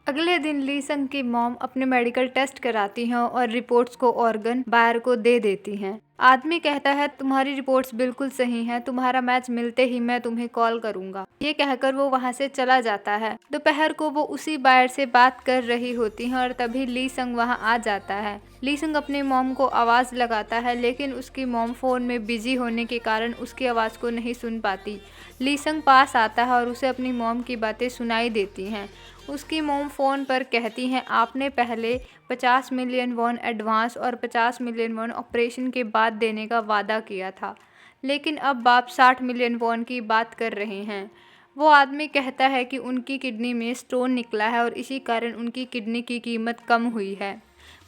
अगले दिन ली संग की मॉम अपने मेडिकल टेस्ट कराती हैं और रिपोर्ट्स को ऑर्गन बायर को दे देती हैं। आदमी कहता है तुम्हारी रिपोर्ट्स बिल्कुल सही हैं, तुम्हारा मैच मिलते ही मैं तुम्हें कॉल करूंगा। ये कहकर वो वहाँ से चला जाता है। दोपहर को वो उसी बायर से बात कर रही होती हैं और तभी ली संग वहाँ आ जाता है। ली संग अपनी मॉम को आवाज़ लगाता है, लेकिन उसकी मॉम फ़ोन में बिजी होने के कारण उसकी आवाज़ को नहीं सुन पाती। ली संग पास आता है और उसे अपनी मॉम की बातें सुनाई देती हैं। उसकी मॉम फ़ोन पर कहती हैं आपने पहले 50 मिलियन वॉन एडवांस और 50 मिलियन वॉन ऑपरेशन के बाद देने का वादा किया था, लेकिन अब बाप 60 मिलियन वॉन की बात कर रहे हैं। वो आदमी कहता है कि उनकी किडनी में स्टोन निकला है और इसी कारण उनकी किडनी की कीमत कम हुई है।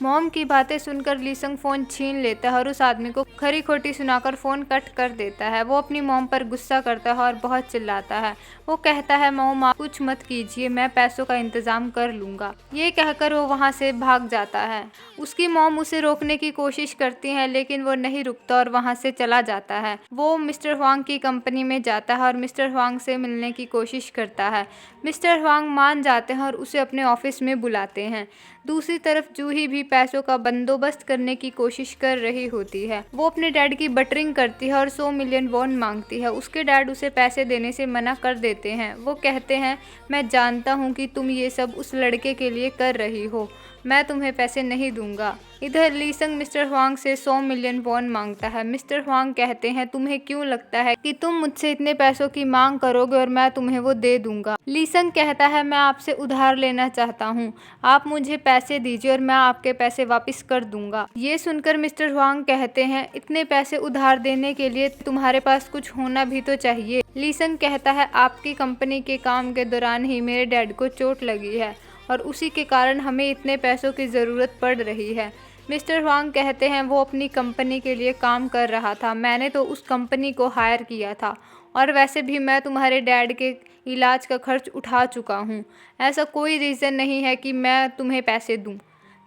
मॉम की बातें सुनकर ली संग फ़ोन छीन लेता है और उस आदमी को खरी खोटी सुनाकर फ़ोन कट कर देता है। वो अपनी मॉम पर गुस्सा करता है और बहुत चिल्लाता है। वो कहता है मॉम आप कुछ मत कीजिए, मैं पैसों का इंतज़ाम कर लूँगा। ये कहकर वो वहाँ से भाग जाता है। उसकी मॉम उसे रोकने की कोशिश करती है, लेकिन वो नहीं रुकता और वहाँ से चला जाता है। वो मिस्टर हुआंग की कंपनी में जाता है और मिस्टर हुआंग से मिलने की कोशिश करता है। मिस्टर हुआंग मान जाते हैं और उसे अपने ऑफिस में बुलाते हैं। दूसरी तरफ जूही भी पैसों का बंदोबस्त करने की कोशिश कर रही होती है। वो अपने डैड की बटरिंग करती है और 100 मिलियन वॉन मांगती है। उसके डैड उसे पैसे देने से मना कर देते हैं। वो कहते हैं मैं जानता हूँ कि तुम ये सब उस लड़के के लिए कर रही हो, मैं तुम्हें पैसे नहीं दूंगा। इधर ली संग मिस्टर हुआंग से 100 मिलियन वॉन मांगता है। मिस्टर हुआंग कहते हैं तुम्हें क्यों लगता है कि तुम मुझसे इतने पैसों की मांग करोगे और मैं तुम्हें वो दे दूंगा। ली संग कहता है मैं आपसे उधार लेना चाहता हूँ, आप मुझे पैसे दीजिए और मैं आपके पैसे वापस कर दूंगा। ये सुनकर मिस्टर हुआंग कहते हैं इतने पैसे उधार देने के लिए तुम्हारे पास कुछ होना भी तो चाहिए। ली संग कहता है आपकी कंपनी के काम के दौरान ही मेरे डैड को चोट लगी है और उसी के कारण हमें इतने पैसों की ज़रूरत पड़ रही है। मिस्टर हुआंग कहते हैं वो अपनी कंपनी के लिए काम कर रहा था, मैंने तो उस कंपनी को हायर किया था और वैसे भी मैं तुम्हारे डैड के इलाज का खर्च उठा चुका हूँ। ऐसा कोई रीज़न नहीं है कि मैं तुम्हें पैसे दूँ।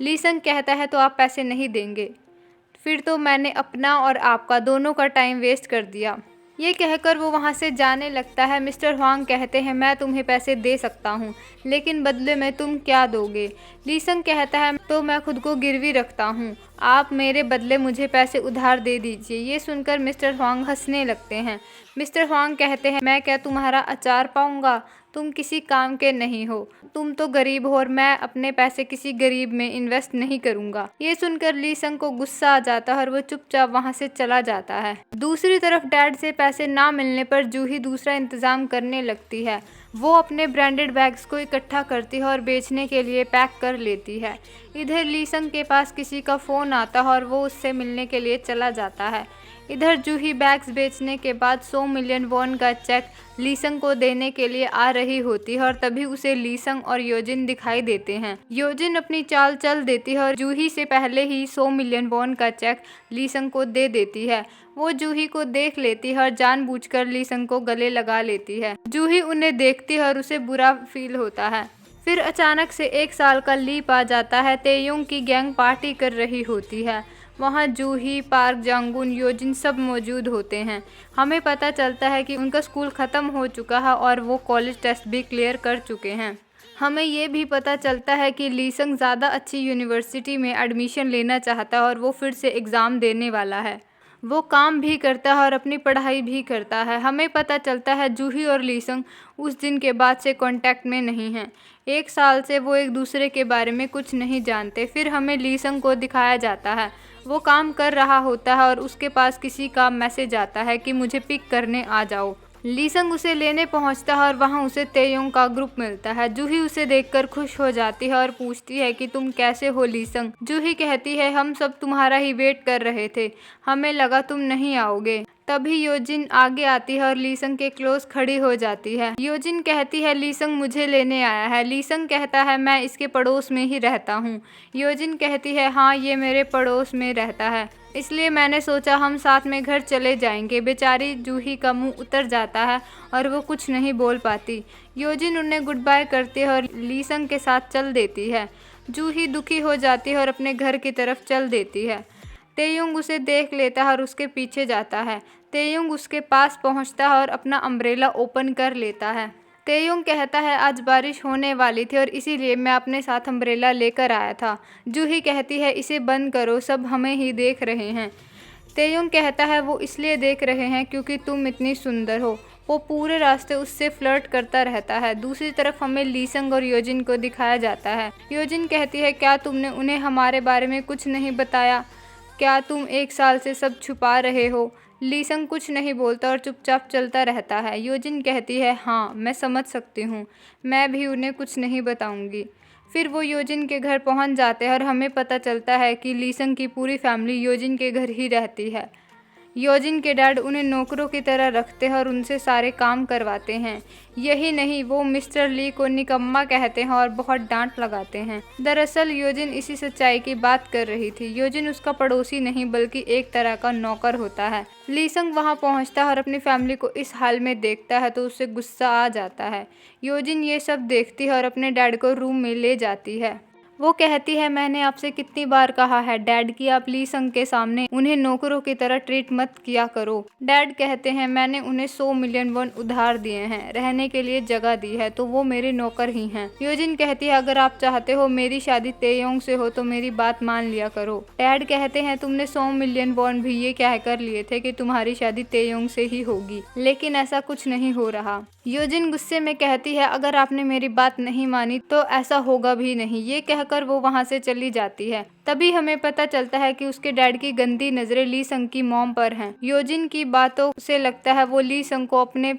ली संग कहता है तो आप पैसे नहीं देंगे, फिर तो मैंने अपना और आपका दोनों का टाइम वेस्ट कर दिया। ये कहकर वो वहाँ से जाने लगता है। मिस्टर हुआंग कहते हैं मैं तुम्हें पैसे दे सकता हूँ, लेकिन बदले में तुम क्या दोगे। ली संग कहता है तो मैं खुद को गिरवी रखता हूँ, आप मेरे बदले मुझे पैसे उधार दे दीजिए। ये सुनकर मिस्टर हुआंग हंसने लगते हैं। मिस्टर हुआंग कहते हैं मैं क्या तुम्हारा अचार पाऊँगा, तुम किसी काम के नहीं हो, तुम तो गरीब हो और मैं अपने पैसे किसी गरीब में इन्वेस्ट नहीं करूंगा। ये सुनकर ली संग को गुस्सा आ जाता है और वो चुपचाप वहाँ से चला जाता है। दूसरी तरफ डैड से पैसे ना मिलने पर जूही दूसरा इंतजाम करने लगती है। वो अपने ब्रांडेड बैग्स को इकट्ठा करती है और बेचने के लिए पैक कर लेती है। इधर ली संग के पास किसी का फ़ोन आता है और वो उससे मिलने के लिए चला जाता है। इधर जूही बैग्स बेचने के बाद 100 मिलियन वॉन का चेक ली संग को देने के लिए आ रही होती है और तभी उसे ली संग और योजिन दिखाई देते हैं। योजिन अपनी चाल चल देती है और जूही से पहले ही 100 मिलियन वॉन का चेक ली संग को दे देती है। वो जूही को देख लेती है और जानबूझकर ली संग को गले लगा लेती है। जूही उन्हें देखती है और उसे बुरा फील होता है। फिर अचानक से 1 साल का लीप आ जाता है। तेयुंग की गैंग पार्टी कर रही होती है। वहाँ जूही, पार्क जांगुन, योजिन सब मौजूद होते हैं। हमें पता चलता है कि उनका स्कूल ख़त्म हो चुका है और वो कॉलेज टेस्ट भी क्लियर कर चुके हैं। हमें ये भी पता चलता है कि ली संग ज़्यादा अच्छी यूनिवर्सिटी में एडमिशन लेना चाहता है और वो फिर से एग्ज़ाम देने वाला है। वो काम भी करता है और अपनी पढ़ाई भी करता है। हमें पता चलता है जूही और ली संग उस दिन के बाद से कांटेक्ट में नहीं हैं। 1 साल से वो एक दूसरे के बारे में कुछ नहीं जानते। फिर हमें ली संग को दिखाया जाता है, वो काम कर रहा होता है और उसके पास किसी का मैसेज आता है कि मुझे पिक करने आ जाओ। ली संग उसे लेने पहुंचता है और वहां उसे तेयोंग का ग्रुप मिलता है। जूही उसे देखकर खुश हो जाती है और पूछती है कि तुम कैसे हो ली संग। जूही कहती है हम सब तुम्हारा ही वेट कर रहे थे, हमें लगा तुम नहीं आओगे। तभी योजिन आगे आती है और ली संग के क्लोज खड़ी हो जाती है। योजिन कहती है ली संग मुझे लेने आया है। ली संग कहता है मैं इसके पड़ोस में ही रहता हूँ। योजिन कहती है हाँ ये मेरे पड़ोस में रहता है, इसलिए मैंने सोचा हम साथ में घर चले जाएंगे। बेचारी जूही का मुंह उतर जाता है और वो कुछ नहीं बोल पाती। योजिन उन्हें गुड बाय करती है और ली संग के साथ चल देती है। जूही दुखी हो जाती है और अपने घर की तरफ चल देती है। तेयुंग उसे देख लेता है और उसके पीछे जाता है। तेयुंग उसके पास पहुंचता है और अपना अम्ब्रेला ओपन कर लेता है। तेयोंग कहता है आज बारिश होने वाली थी और इसीलिए मैं अपने साथ अम्ब्रेला लेकर आया था। जूही कहती है इसे बंद करो, सब हमें ही देख रहे हैं। तेयोंग कहता है वो इसलिए देख रहे हैं क्योंकि तुम इतनी सुंदर हो। वो पूरे रास्ते उससे फ्लर्ट करता रहता है। दूसरी तरफ हमें लीसंग और योजिन को दिखाया जाता है। योजिन कहती है क्या तुमने उन्हें हमारे बारे में कुछ नहीं बताया? क्या तुम 1 साल से सब छुपा रहे हो? लीसंग कुछ नहीं बोलता और चुपचाप चलता रहता है। योजिन कहती है हाँ मैं समझ सकती हूँ, मैं भी उन्हें कुछ नहीं बताऊंगी। फिर वो योजिन के घर पहुँच जाते हैं और हमें पता चलता है कि लीसंग की पूरी फैमिली योजिन के घर ही रहती है। योजिन के डैड उन्हें नौकरों की तरह रखते हैं और उनसे सारे काम करवाते हैं। यही नहीं, वो मिस्टर ली को निकम्मा कहते हैं और बहुत डांट लगाते हैं। दरअसल योजिन इसी सच्चाई की बात कर रही थी। योजिन उसका पड़ोसी नहीं बल्कि एक तरह का नौकर होता है। लीसंग वहां पहुंचता है और अपनी फैमिली को इस हाल में देखता है तो उसे गुस्सा आ जाता है। योजिन ये सब देखती है और अपने डैड को रूम में ले जाती है। वो कहती है मैंने आपसे कितनी बार कहा है डैड कि आप लीसंग के सामने उन्हें नौकरों की तरह ट्रीट मत किया करो। डैड कहते हैं मैंने उन्हें 100 मिलियन वॉन उधार दिए हैं, रहने के लिए जगह दी है, तो वो मेरे नौकर ही हैं। योजिन कहती है अगर आप चाहते हो मेरी शादी तेयोंग से हो तो मेरी बात मान लिया करो। डैड कहते हैं तुमने 100 मिलियन वॉन भी ये कहकर लिए थे कि तुम्हारी शादी तेयोंग से ही होगी, लेकिन ऐसा कुछ नहीं हो रहा। योजिन गुस्से में कहती है अगर आपने मेरी बात नहीं मानी तो ऐसा होगा भी नहीं। ये कहकर वो वहां से चली जाती है। तभी हमें पता चलता है कि उसके डैड की गंदी नजरें लीसंग की मॉम पर हैं। योजिन की बातों से लगता है वो लीसंग को अपने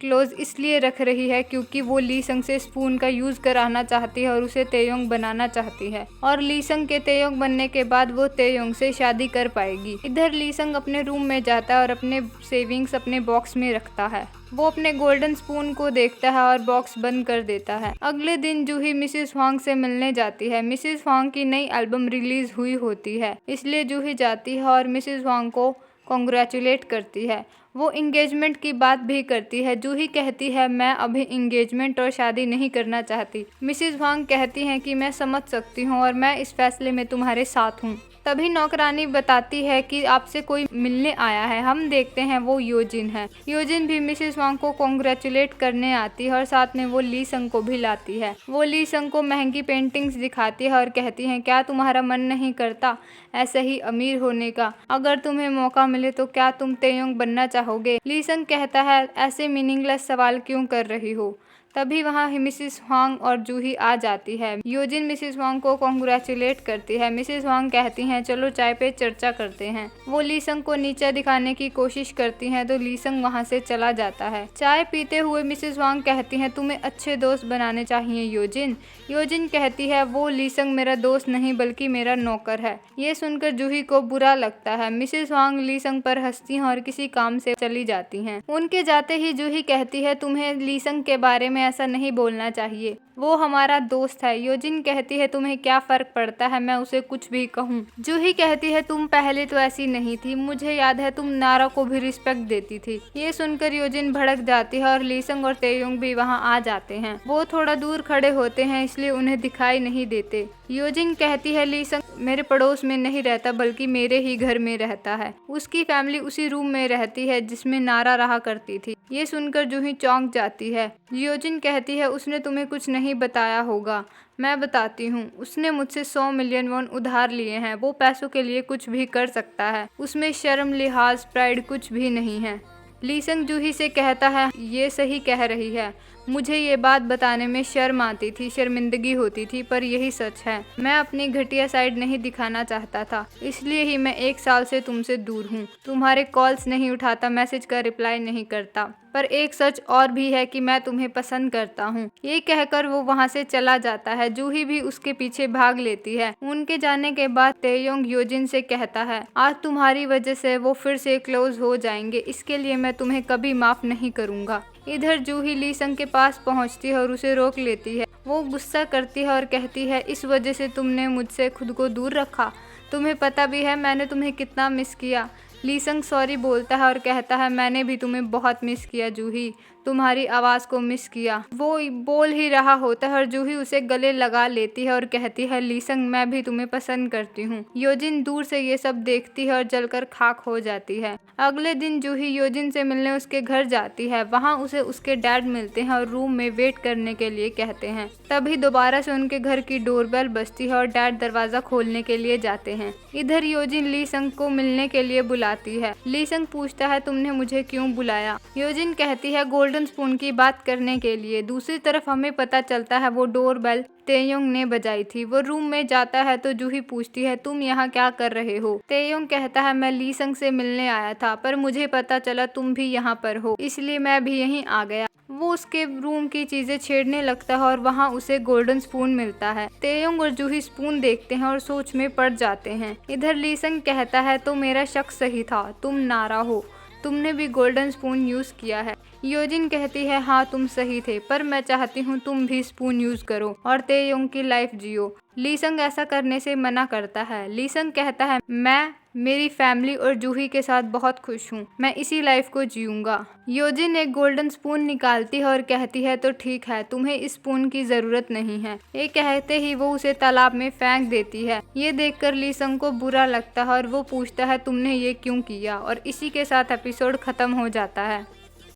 क्लोज इसलिए रख रही है क्योंकि वो लीसंग से स्पून का यूज कराना चाहती है और उसे तेयोंग बनाना चाहती है, और लीसंग के तेयोंग बनने के बाद वो तेयोंग से शादी कर पाएगी। इधर लीसंग अपने रूम में जाता है और अपने सेविंग्स अपने बॉक्स में रखता है। वो अपने गोल्डन स्पून को देखता है और बॉक्स बंद कर देता है। अगले दिन जूही मिसेस हुआंग से मिलने जाती है। मिसेस हुआंग की नई एल्बम रिलीज हुई होती है, इसलिए जूही जाती है और मिसेस हुआंग को कॉन्ग्रेचुलेट करती है। वो इंगेजमेंट की बात भी करती है। जूही कहती है मैं अभी इंगेजमेंट और शादी नहीं करना चाहती। मिसेस हुआंग कहती हैं कि मैं समझ सकती हूँ और मैं इस फैसले में तुम्हारे साथ हूँ। तभी नौकरानी बताती है कि आपसे कोई मिलने आया है। हम देखते हैं वो योजिन है। योजिन भी मिसेस वांग को कॉन्ग्रेचुलेट करने आती है और साथ में वो लीसंग को भी लाती है। वो लीसंग को महंगी पेंटिंग्स दिखाती है और कहती है क्या तुम्हारा मन नहीं करता ऐसे ही अमीर होने का? अगर तुम्हें मौका मिले तो क्या तुम तेयोंग बनना चाहोगे? लीसंग कहता है ऐसे मीनिंगलेस सवाल क्यों कर रही हो? तभी वहाँ मिसेस हुआंग और जूही आ जाती है। योजिन मिसेस हुआंग को कॉन्ग्रेचुलेट करती है। मिसेस हुआंग कहती हैं चलो चाय पे चर्चा करते हैं। वो लीसंग को नीचा दिखाने की कोशिश करती हैं तो लीसंग वहाँ से चला जाता है। चाय पीते हुए मिसेस हुआंग कहती हैं तुम्हें अच्छे दोस्त बनाने चाहिए योजिन। योजिन कहती है वो लीसंग मेरा दोस्त नहीं बल्कि मेरा नौकर है। ये सुनकर जूही को बुरा लगता है। मिसेस हुआंग लीसंग पर हंसती हैं और किसी काम से चली जाती हैं। उनके जाते ही जूही कहती है तुम्हें लीसंग के बारे में ऐसा नहीं बोलना चाहिए, वो हमारा दोस्त है। योजिन कहती है तुम्हें क्या फर्क पड़ता है मैं उसे कुछ भी कहूँ। जूही कहती है तुम पहले तो ऐसी नहीं थी, मुझे याद है तुम नारा को भी रिस्पेक्ट देती थी। ये सुनकर योजिन भड़क जाती है और लीसंग और तेयोंग भी वहाँ आ जाते हैं। वो थोड़ा दूर खड़े होते हैं इसलिए उन्हें दिखाई नहीं देते। योजिन कहती है लीसंग मेरे पड़ोस में नहीं रहता बल्कि मेरे ही घर में रहता है। उसकी फैमिली उसी रूम में रहती है जिसमें नारा रहा करती थी। ये सुनकर जूही चौंक जाती है। योजिन कहती है उसने तुम्हें कुछ नहीं बताया होगा, मैं बताती हूँ। उसने मुझसे 100 मिलियन वॉन उधार लिए हैं। वो पैसों के लिए कुछ भी कर सकता है, उसमें शर्म लिहाज प्राइड कुछ भी नहीं है। लीसंग जूही से कहता है ये सही कह रही है, मुझे ये बात बताने में शर्म आती थी, शर्मिंदगी होती थी, पर यही सच है। मैं अपनी घटिया साइड नहीं दिखाना चाहता था, इसलिए ही मैं 1 साल से तुमसे दूर हूँ। तुम्हारे कॉल्स नहीं उठाता, मैसेज का रिप्लाई नहीं करता, पर एक सच और भी है कि मैं तुम्हें पसंद करता हूँ। ये कहकर वो वहाँ से चला जाता है। जूही भी उसके पीछे भाग लेती है। उनके जाने के बाद तेयोंग योजिन से कहता है आज तुम्हारी वजह से वो फिर से क्लोज हो जाएंगे, इसके लिए मैं तुम्हें कभी माफ नहीं करूँगा। इधर जूही लीसंग के पास पहुंचती है और उसे रोक लेती है। वो गुस्सा करती है और कहती है इस वजह से तुमने मुझसे खुद को दूर रखा, तुम्हें पता भी है मैंने तुम्हें कितना मिस किया। लीसंग सॉरी बोलता है और कहता है मैंने भी तुम्हें बहुत मिस किया जूही, तुम्हारी आवाज को मिस किया। वो बोल ही रहा होता है और जूही उसे गले लगा लेती है और कहती है, लीसंग मैं भी तुम्हें पसंद करती हूँ। योजिन दूर से ये सब देखती है और जलकर खाक हो जाती है। अगले दिन जूही योजिन से मिलने उसके घर जाती है। वहाँ उसे उसके डैड मिलते हैं और रूम में वेट करने के लिए कहते हैं। तभी दोबारा से उनके घर की डोरबेल बजती है और डैड दरवाजा खोलने के लिए जाते हैं। इधर योजिन लीसंग को मिलने के लिए बुलाती है। लीसंग पूछता है, तुमने मुझे क्यों बुलाया? योजिन कहती है, गोल्डन स्पून की बात करने के लिए। दूसरी तरफ हमें पता चलता है वो डोरबेल तेयोंग ने बजाई थी। वो रूम में जाता है तो जूही पूछती है, तुम यहाँ क्या कर रहे हो? तेयोंग कहता है, मैं लीसंग से मिलने आया था, पर मुझे पता चला तुम भी यहाँ पर हो, इसलिए मैं भी यहीं आ गया। वो उसके रूम की चीजें छेड़ने लगता है और वहाँ उसे गोल्डन स्पून मिलता है। तेयोंग और जूही स्पून देखते हैं और सोच में पड़ जाते हैं। इधर लीसंग कहता है, तो मेरा शक सही था, तुम नारा हो, तुमने भी गोल्डन स्पून यूज किया है। योजिन कहती है, हाँ तुम सही थे, पर मैं चाहती हूँ तुम भी स्पून यूज करो और तेयोंग की लाइफ जियो। लीसंग ऐसा करने से मना करता है। लीसंग कहता है, मैं मेरी फैमिली और जूही के साथ बहुत खुश हूँ, मैं इसी लाइफ को जीऊंगा। योजिन एक गोल्डन स्पून निकालती है और कहती है, तो ठीक है, तुम्हें इस स्पून की जरूरत नहीं है। ये कहते ही वो उसे तालाब में फेंक देती है। ये देखकर लीसंग को बुरा लगता है और वो पूछता है, तुमने ये क्यों किया? और इसी के साथ एपिसोड खत्म हो जाता है।